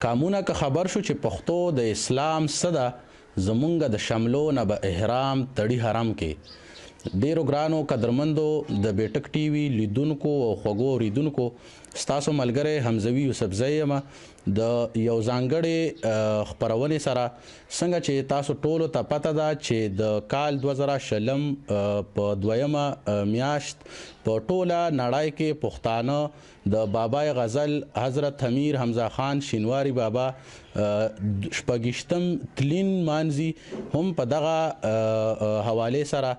کامونه که خبر شو چې پښتو د اسلام صدا زمونږ د شملو نه به احرام تړي حرم کې ډیرو ګرانو قدرمندو د بیټک ټي وي لیدونکو او خوږو ریدونکو ستاسو ملګری حمزوي یوسفزی یم د یو ځانګړې خپرونې سره څنګه چې تاسو ټولو ته پته ده چې د کال 2020 په دویمه میاشت په ټوله نړۍ کې پښتانه د بابای غزل حضرت امیر حمزه خان شینواری بابا شپږشتم تلین مانزي هم په دغه حواله سره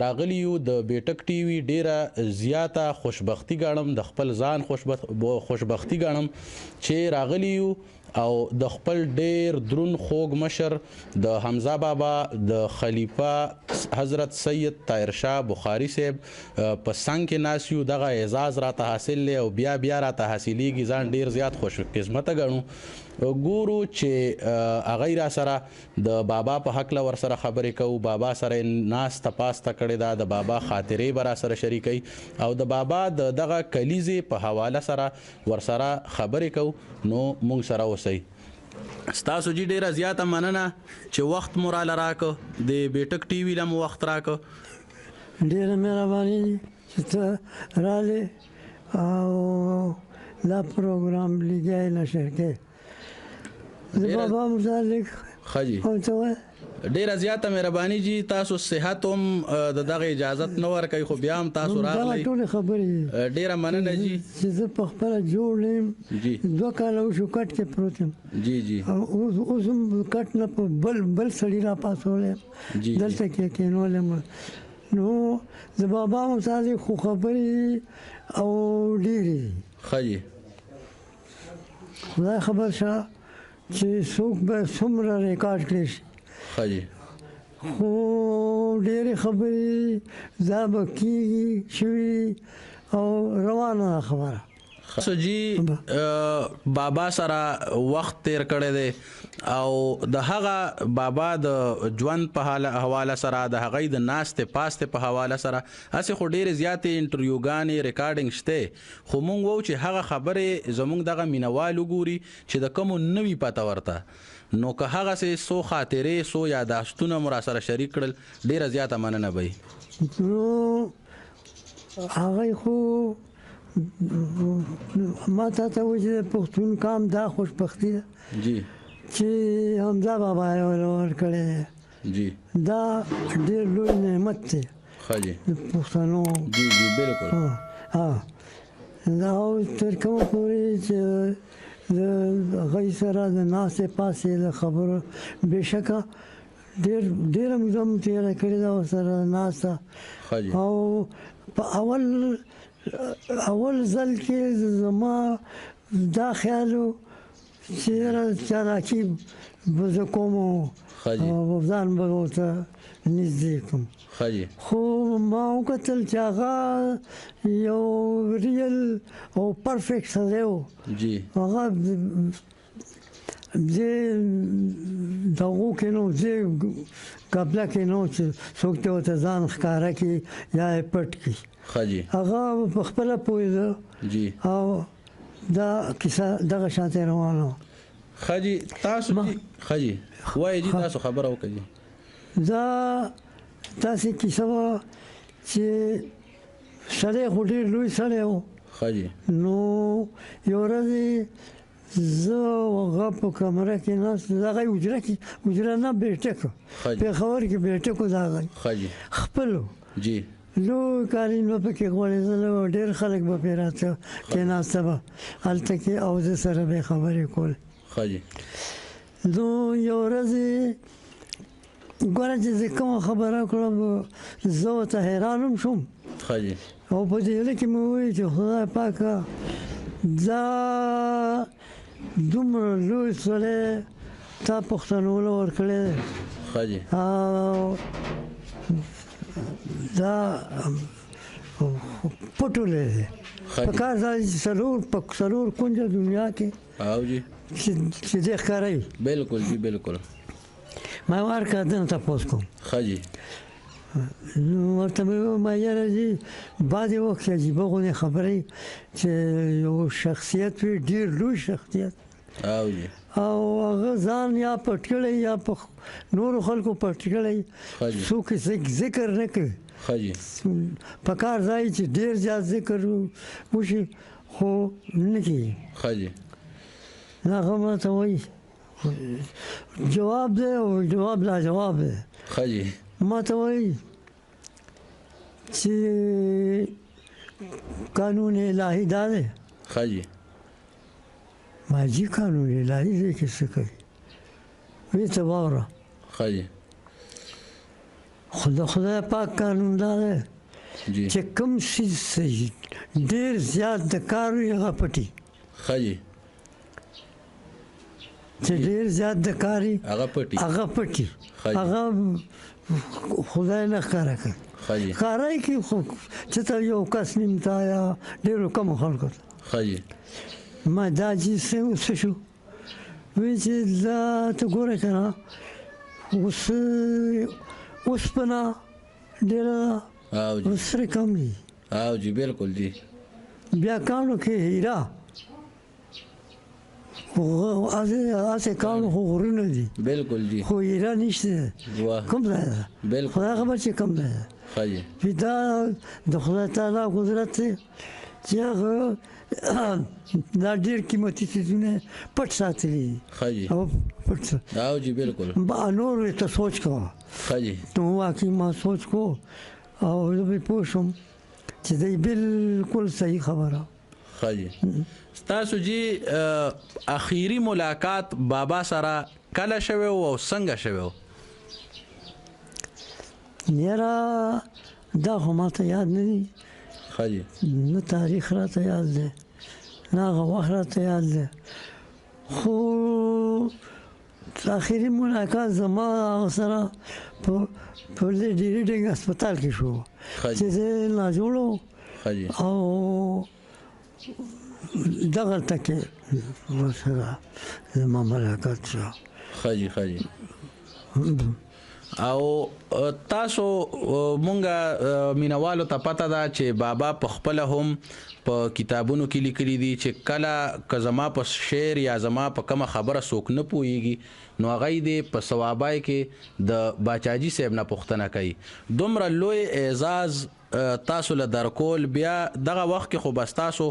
راغلیو د بیټک ټي وي ډیره زیاته خوشبختی غاڼم د خپل ځان خوشبختی غاڼم چې راغلیو او د خپل ډیر درون خوږ مشر د حمزه بابا د خلیفہ حضرت سید طاهر شاه بخاری صاحب په څنګ کې ناسیو دغه اعزاز راته حاصل لی او بیا راته حاصلېږي ځان ډیر زیات خوش قسمته ګڼو ګورو چې هغه را سره د بابا په حق له ور سره خبرې کوو بابا سره ناس تپاسته کړې ده د بابا خاطرې به را سره شریکي او د بابا دغه کلیزې په حواله سره ور سره خبرې کوو نو مونږ سره اوسئ ستاسو جی ډیره زیاته مننه چې وخت مو راله راکو د بیټک ټي وي لم وخت راکو ډیره مهرباني چې ته راله او دا پروګرام لګای نشر کې د بابا متعلق خجی ډیره زیاته مهرباني جی تاسو صحت هم د دغه اجازت نو ورکوي خو بیا هم تاسو راغلی ټول خبرې ډیره مننه جی چې زه په خپل جوړم جی 2 کال شو کټ کې پروت یم جی اوس هم کټ نه په بل سړی را پاسولم دلته کې کېنولم نو د بابا متعلق خو خبرې او ډیرې خجی خدای خبر شه چې څوک به څومره ریکارډ کړي شي خجی خو ډېرې خبرې دا به کېږي شوي او روانه خبره سو جی بابا سره وخت تیر کړی دی او د هغه بابا د ژوند په حواله سره د هغه د ناستې پاستې په حواله سره اسې خو ډېرې زیاتې انټرویوګانې ریکارډینګ شته خو مونږ وو چې هغه خبرې زمونږ دغه مینوال وګوري چې د کومو نوي پته ورته نو که هغه سو خاطرې سو یاداشتونه مو را سره شریک کړل ډېره زیاته مننه به نو هغه خو ما ته وایي چې پښتون کام دا خوشبختي ده جی چې حمزه بابا یې ورکړی جی دا ډېر لوی نعمت دی خجی د پښتنو جی بالکل دا تر کومه پورې چې د هغوی سره د ناستې پاسې د خبرو بېشکه ډېره موده مو تېره کړې ده ورسره ناسته او په اول ځل کې زما دا خیال و چې چالاکي به زه کوم او ځان به ورته نږدې کړم خو ما وکتل چې هغه یو ریل او پرفیکټ سړی و هغه دغو کې نو قبله کې نو چې څوک ته ورته ځان ښکاره کړي یا یې پټ کړي هغه په خپله پوهېده او دا کیسه دغه شانتې روانه خجی تاسو خجی وایي جی تاسو خبره وکړئ دا داسې کیسه وه چې سړی خو ډېر لوی سړی و خجی نو یو ورځ زه هغه په کمره کې ناست دغه حجره نه بیټک پېښور کې بیټک و د هغه خپل جی لوی کالین به پکې غوړېدل او ډېر خلک به پرې راته کېناسته به هلته کې او زه سره به یې خبرې کولې نو یو ورځ ګوره چې زه کومه خبره کړم زه ورته حیران هم شوم او په دې زړه کې مې وویل چې خدای پاکه دا دومره لوی سړی تا پښتنو له ورکړی او دا پټولی دی په کار دا چې څلور کونجه دنیا کې چې دی ښکاروي بالکل جی بالکل ما ورکړه دنه تپوس کوم نو ورته مې وویل ما یاره جي بعضې وخت کې عجیبه غوندې خبرې چې یو شخصیت وي ډېر لوی شخصیت او هغه ځان یا پټ کړی یا په نورو خلکو پټ کړی څوک ذکر نه کوي په کار ځای چې ډېر زیات ذکر وشي خو نه کېږي هغه ماته وایي جواب دی او جواب لا جواب دی ماته وایي چې قانون الهي دا دی ما جي قانون الهي دی کې څه کوي وی ته واوره خدای پاک قانون دا دی چې کوم څیز ډېر زیات د کار وي هغه پټي چې ډېر زیات د کار وي هغه پټي هغه خدای نه ښکاره کوي ښکاره یې کوي خو چې ته یو کس نیم ته یا ډېرو کمو خلکو ته ما دا چې څه شو وایي چې دا ته ګوره که نه اوسپنه ډېره سره کم دي جی بالکل جی بیا کانو کې هیرا هسې کانو خو غرونه دي بالکل جی خو هیرا نشته کوم ځای ده خدای خبر چې کوم ځای ده دا د خدای تعالی قدرت دی چې هغه دا ډېر قیمتي څیزونه پټ ساتلي دي جی بالکل نور ته سوچ کوه نو واقعي ما سوچ کو او زه به پوه شم چې دی بالکل صحیح خبره ستاسو جی اخیری ملاقات بابا سره کله شوی او څنګه شوی یاره دا خو ماته یاد نه دي نه تاریخ راته یاد دی نه هغه وخت راته یاد دی خو اخیری ملاقات زما هغه سره په ډیریډینګ هسپتال کې شو چې زه ناجوړ او دغلته کې ورسره زما ملاقات شو او تاسو مونږه مینوالو ته پته ده چې بابا په خپل هم په کتابونو کې لیکلي دي چې کله که زما په شعر یا زما په کومه خبره څوک نه پوهیږي نو هغه دې په ثوابای کې د باچاجي صاحب نه پوښتنه کوي دومره لوی اعزاز تاسو له درکول بیا دغه وخت کې خو بس تاسو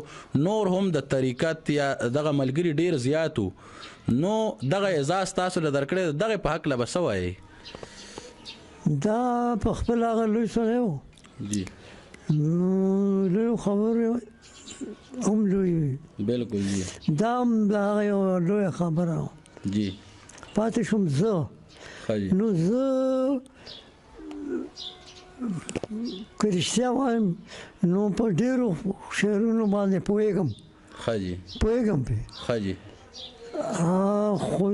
نور هم د طریقت یا دغه ملګري ډیر زیاتو نو دغه اعزاز تاسو له درکړې دغه په حق له بسوي دا په خپل هغه لوی سره و جی نو لوی خبره هم لوی بالکل جی دا هم دا یو لوی خبره جی پاتې شوم زه نو زه که رښتیا وایم نو په ډېرو شعرونو باندې پوهېږم پې خو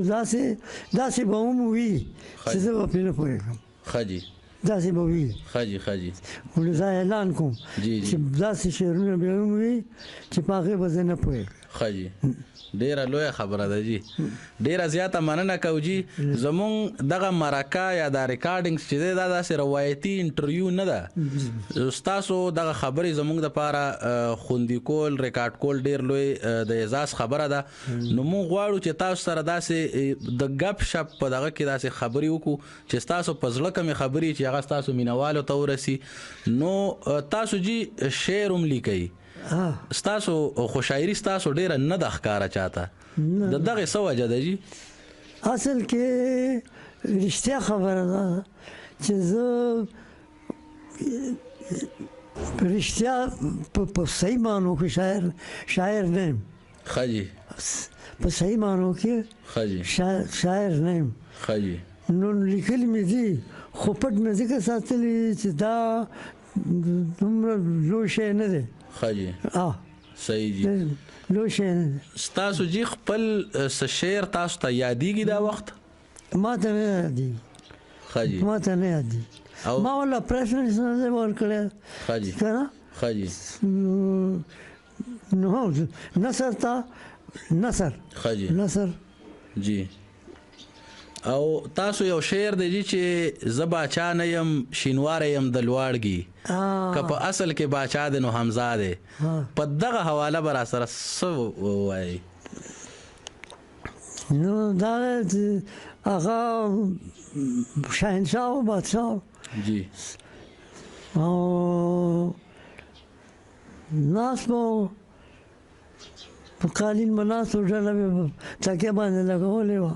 داسې به هم وي چې زه به پرې نه پوهېږم داسې به وي خو زه اعلان کوم چې داسې شعرونه به هم وي چې په هغې به زه نه پوهېږم ډیره لویه خبره ده جی ډیره زیاته مننه کوو جی زمونږ دغه مرکه یا دا ریکارډینګ چې دی دا داسې روایتي انټرویو نه ده ستاسو دغه خبرې زمونږ دپاره خوندي کول ریکارډ کول ډیر لوی د اعزاز خبره ده نو مونږ غواړو چې تاسو سره داسې د ګپ شپ په دغه کې داسې خبرې وکړو چې ستاسو په زړه کمې خبرې چې هغه ستاسو مینوالو ته ورسي نو تاسو جی شعر هم لیکئ ستاسو خو شاعري ستاسو ډیره نه د ښکاره چاته د دغه څه وجه ده جی اصل کې رښتیا خبره ده چې زه رښتیا په صحیح معنو کې شاعر نه یم په صحیح معنو کې شاعر نه یم نو لیکلي مې دي خو پټ مې ځکه ساتلي چې دا دومره لوی شی نه دی صحیح جی لوی شی نه دی ستاسو جی خپل څه شعر تاسو ته یادېږي دا وخت ما ته نه یادېږي ما ولا پریفرنس نه دی ورکړی که نه نو نثر جی او تاسو یو شعر دی چې زه باچا نه یم شینواره یم د لواړګي که په اصل کې باچا دی نو حمزه دی په دغه حواله به را سره څه ووایي نو دا هغه شاهنشاه او بادشاه جی او ناس مو په قالین مناسو ډله مې تکیه باندې لګولې وه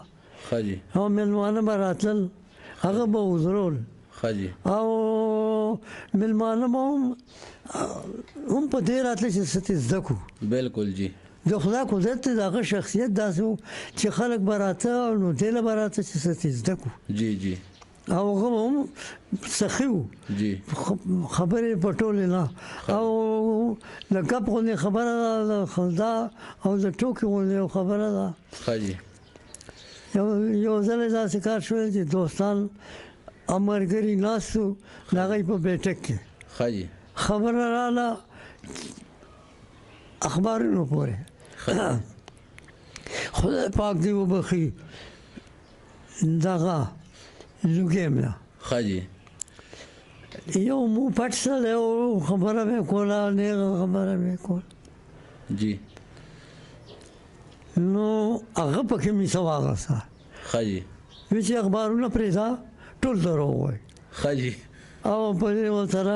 ښه جی او مېلمانه به راتلل هغه به وزرول ښه جی او مېلمانه به هم په دې راتله چې څه زده کړو بالکل جی د خدای قدرت د هغه شخصیت داسې و چې خلک به راته نو دې له به راته چې څه زده کړو جی جی او هغه هم سخي و جی خبرې پټولې نه او د ګپ غوندې خبره ده د خندا او د ټوکې غوندې خبره ده ښه جی یو ځل یې داسې کار شوی چې دوستان او ملګري ناست وو د هغوی په بیټک کې ښه جی خبره راغله اخبارونو پورې خدای پاک دې وبخي دغه لوګی مله ښه جی یو مو پټ سړی و خبره مې کوله نیغه خبره مې کوله جی نو هغه پکې مې څه واغسته ښه جی وایي چې اخبارونه پرېږده ټول دروغ وایي ښه جی او په دې ورسره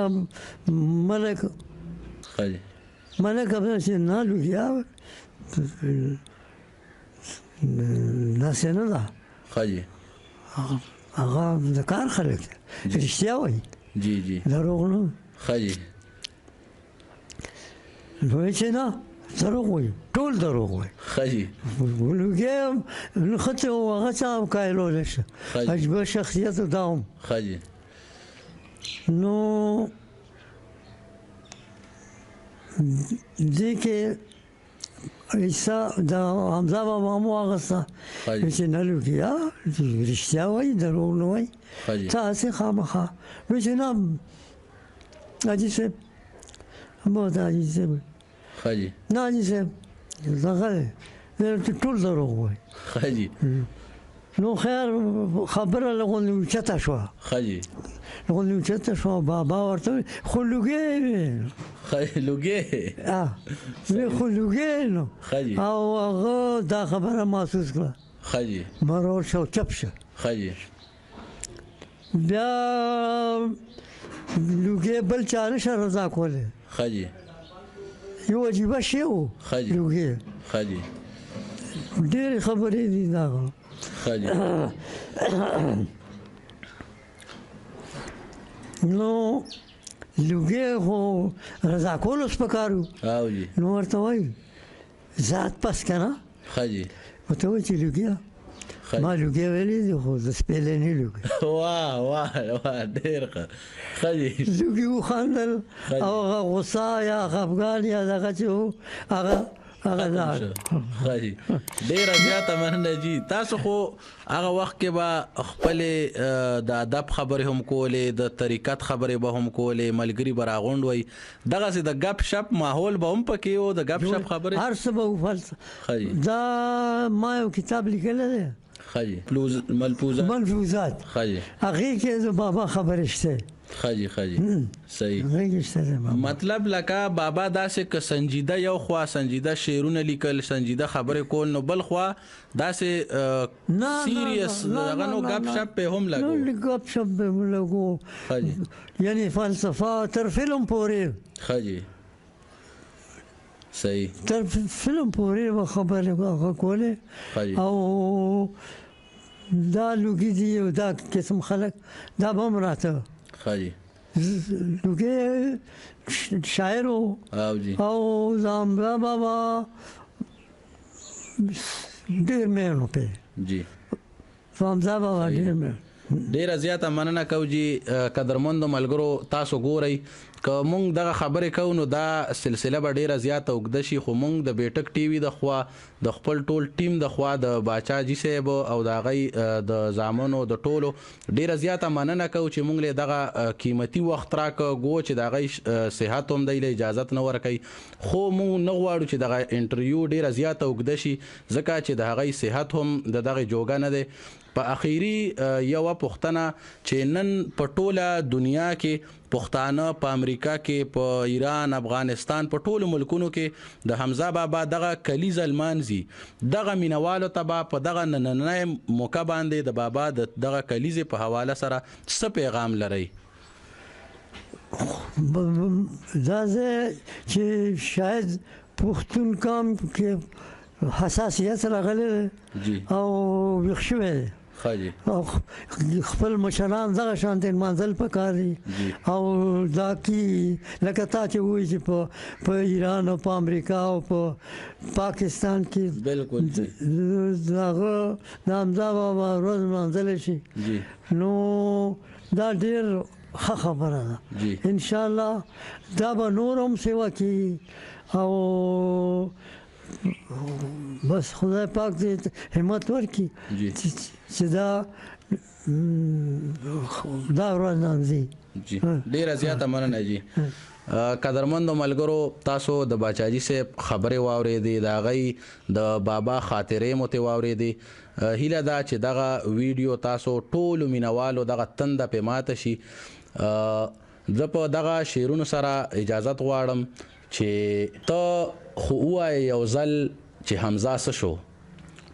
ملک ښه جی ملک به چې نه لوګیا داسې نه ده ښه جی هغه د کار خلک دي رښتیا وایي جی جی دروغ نه ښه جی وایي چې نه دروغ وایي ټول دروغ وایي ښه جی لوګی نښتې و هغه څه هم قایلولی شه عجیبه شخصیت و دا هم ښه جی نو دې کې عیسی د حمزه بابا هم واغسته چې نه لوګیا رښتیا وایي دروغ نه وایي ته هسې خامخا وایي چې نه حاجي صاحب هماورته حاجي صاحب ښه جی نه حاجي صاحب دغه دی ټول دروغ وایي ښه جی نو خیر خبره لغونې اوچته شوه ښه جی لغونې اوچته شوه بابا ورته وایي خو لوګی وی لوګی وی خو لوګی نو ښه جی او هغه دا خبره محسوس کړه ښه جی مرور شه او چپ شه ښه جی بیا لوګی بل چا نشه رضا کولی ښه جی یو عجیبه شی و لوګی ښه جی ډېرې خبرې دي دغه ښه جی نو لوګی خو رضا کول اوس پکار و او جی نو ورته وایي ذات پس که نه ښه جی ورته وایي چې لوګیا ما لوګی ویلی دي خو د سپېلني لوګی واه واه واه ډېر ښه ښه جی لوګي وخندل او هغه غوسه یا خفګان یا دغه چې و هغه لاړ ښه جي ډېره زیاته مننه جي تاسو خو هغه وخت کې به خپلې د ادب خبرې هم کولې د طریقت خبرې به هم کولې ملګري به راغونډ وئ دغسې د ګپ شپ ماحول به هم پکې و د ګپ شپ خبرې هر څه به وفلسه دا ما یو کتاب لیکلی دی ښه جي ملفوظات ښه جي هغې کې د بابا خبرې شته ښه جي صحیح مطلب لکه بابا داسې که سنجیده یو خوا سنجیده شعرونه لیکل سنجیده خبرې کول نو بل خوا داسې سیریس دغه نو ګپ شپ په هم لګو ګپ شپ په هم لګو یعنی فلسفه تر فلم پورې ښه جي صحیح تر فلم پورې به خبرې کولې او دا لوګي دي او دا قسم خلک دا به هم راته ښه جي لوګي شاعر او زامبا بابا ډېر مېن په جی زامبا بابا ډېر مېن ډیره زیاته مننه کو جی قدرمند ملګرو تاسو ګورئ که مونږ دغه خبرې کوو نو دا سلسله به ډیره زیاته اوږده شي خو مونږ د بیټک ټي وي د خوا د خپل ټول ټیم د خوا د باچا جي صاحب او د هغې د زامنو د ټولو ډیره زیاته مننه کوو چې مونږ له دغه قیمتي وخت راکړو چې د هغې صحت هم دی له اجازت نه ورکوي خو مونږ نه غواړو چې دغه انټرویو ډیره زیاته اوږده شي ځکه چې د هغې صحت هم د دغې جوګه نه دی په اخیری یو پوښتنه چې نن په ټوله دنیا کې پښتانه په امریکا کې په ایران افغانستان په ټولو ملکونو کې د حمزه بابا دغه کلیز المانزي دغه مینوالو ته په دغه نننۍ موقع باندې د بابا دغه کلیز په حواله سره څه پیغام لري؟ دا چې شاید پښتون قوم کې حساسیت راغلی او ویښ شوی دی او خپل مشران دغه شانتي منزل پکار دي او دا کی لکه تا چې وایي چې په ایران او په امریکا او په پاکستان کې بالکل دغه د حمزه بابا روز منزل شي نو دا ډیر ښه خبره ده ان شاء الله دا به نور هم سیوا کوي او بس خدای پاک دې همت ورکړي چې دا ورځ نامځي. ډیره زیاته مننه جی. قدرمندو ملګرو تاسو د باچاجي صاحب خبرې واورېدې د هغې د بابا خاطرې مو ترې واورېدې. هیله ده چې دغه ویډیو تاسو ټولو مینوالو دغه تنده پې ماته شي. زه په دغه شعرونو سره اجازت غواړم چې ته خو ووایې یو ځل چې حمزه څه شو،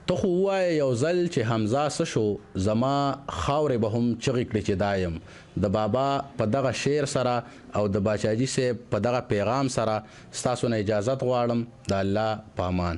ته خو ووایې یو ځل چې حمزه څه شو، زما خاورې به هم چغې کړې چې دا یم. د بابا په دغه شعر سره او د باچاجي صاحب په دغه پیغام سره ستاسو نه اجازت غواړم. د الله په امان.